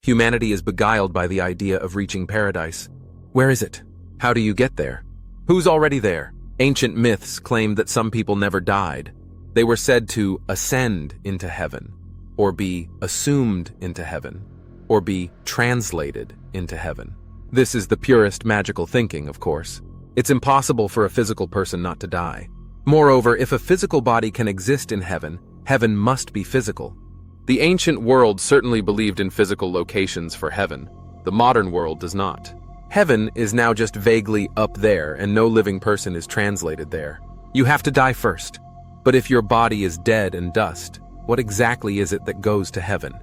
Humanity is beguiled by the idea of reaching paradise. Where is it? How do you get there? Who's already there? Ancient myths claimed that some people never died. They were said to ascend into heaven, or be assumed into heaven, or be translated into heaven. This is the purest magical thinking, of course. It's impossible for a physical person not to die. Moreover, if a physical body can exist in heaven, heaven must be physical. The ancient world certainly believed in physical locations for heaven. The modern world does not. Heaven is now just vaguely up there, and no living person is translated there. You have to die first. But if your body is dead and dust, what exactly is it that goes to heaven?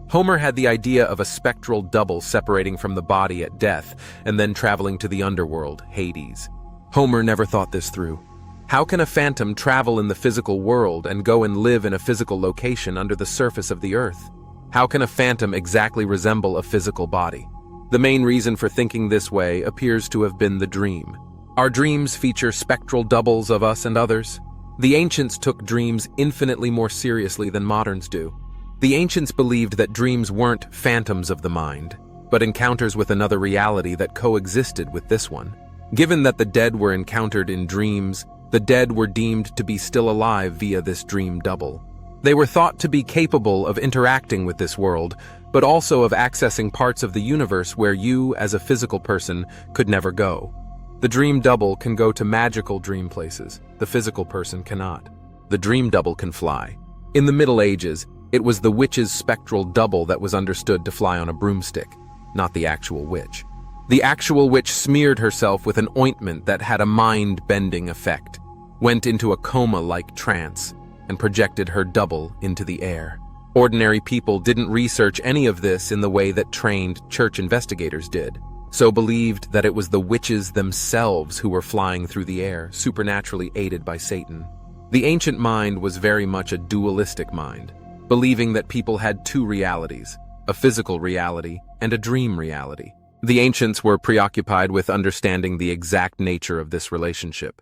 Homer had the idea of a spectral double separating from the body at death and then traveling to the underworld, Hades. Homer never thought this through. How can a phantom travel in the physical world and go and live in a physical location under the surface of the earth? How can a phantom exactly resemble a physical body? The main reason for thinking this way appears to have been the dream. Our dreams feature spectral doubles of us and others. The ancients took dreams infinitely more seriously than moderns do. The ancients believed that dreams weren't phantoms of the mind, but encounters with another reality that coexisted with this one. Given that the dead were encountered in dreams, the dead were deemed to be still alive via this dream double. They were thought to be capable of interacting with this world, but also of accessing parts of the universe where you, as a physical person, could never go. The dream double can go to magical dream places. The physical person cannot. The dream double can fly. In the Middle Ages, it was the witch's spectral double that was understood to fly on a broomstick, not the actual witch. The actual witch smeared herself with an ointment that had a mind-bending effect, went into a coma-like trance, and projected her double into the air. Ordinary people didn't research any of this in the way that trained church investigators did, so believed that it was the witches themselves who were flying through the air, supernaturally aided by Satan. The ancient mind was very much a dualistic mind, believing that people had two realities, a physical reality and a dream reality. The ancients were preoccupied with understanding the exact nature of this relationship.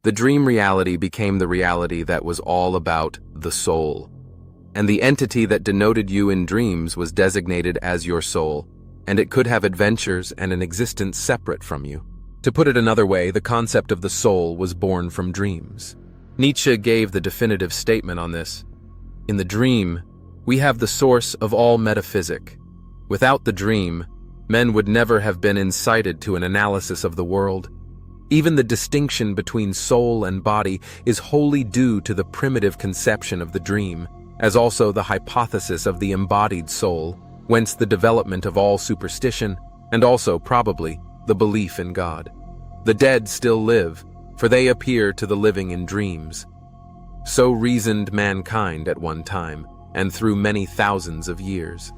The dream reality became the reality that was all about the soul, and the entity that denoted you in dreams was designated as your soul, and it could have adventures and an existence separate from you. To put it another way, the concept of the soul was born from dreams. Nietzsche gave the definitive statement on this. In the dream, we have the source of all metaphysic. Without the dream, men would never have been incited to an analysis of the world. Even the distinction between soul and body is wholly due to the primitive conception of the dream, as also the hypothesis of the embodied soul, whence the development of all superstition, and also, probably, the belief in God. The dead still live, for they appear to the living in dreams. So reasoned mankind at one time, and through many thousands of years.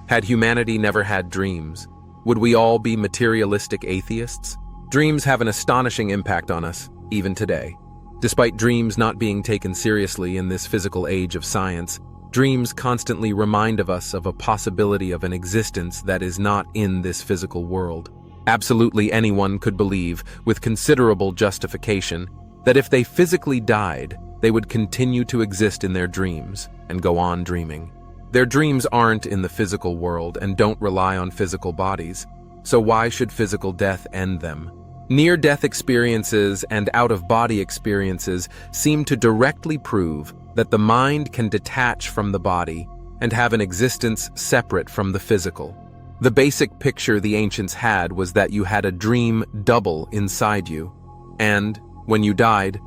Had humanity never had dreams, would we all be materialistic atheists? Dreams have an astonishing impact on us, even today. Despite dreams not being taken seriously in this physical age of science, dreams constantly remind us of a possibility of an existence that is not in this physical world. Absolutely anyone could believe, with considerable justification, that if they physically died, they would continue to exist in their dreams and go on dreaming. Their dreams aren't in the physical world and don't rely on physical bodies, so why should physical death end them? Near-death experiences and out-of-body experiences seem to directly prove that the mind can detach from the body and have an existence separate from the physical. The basic picture the ancients had was that you had a dream double inside you, and, when you died,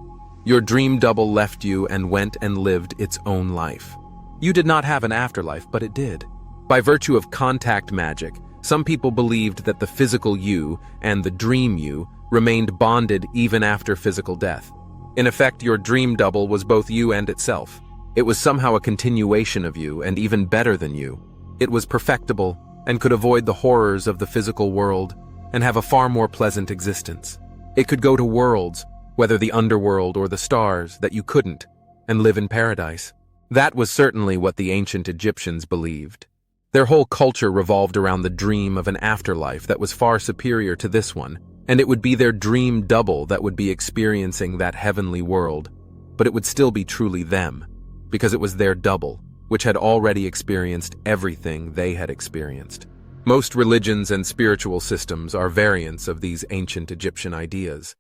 your dream double left you and went and lived its own life. You did not have an afterlife, but it did. By virtue of contact magic, some people believed that the physical you and the dream you remained bonded even after physical death. In effect, your dream double was both you and itself. It was somehow a continuation of you, and even better than you. It was perfectible and could avoid the horrors of the physical world and have a far more pleasant existence. It could go to worlds, whether the underworld or the stars, that you couldn't, and live in paradise. That was certainly what the ancient Egyptians believed. Their whole culture revolved around the dream of an afterlife that was far superior to this one, and it would be their dream double that would be experiencing that heavenly world, but it would still be truly them, because it was their double, which had already experienced everything they had experienced. Most religions and spiritual systems are variants of these ancient Egyptian ideas.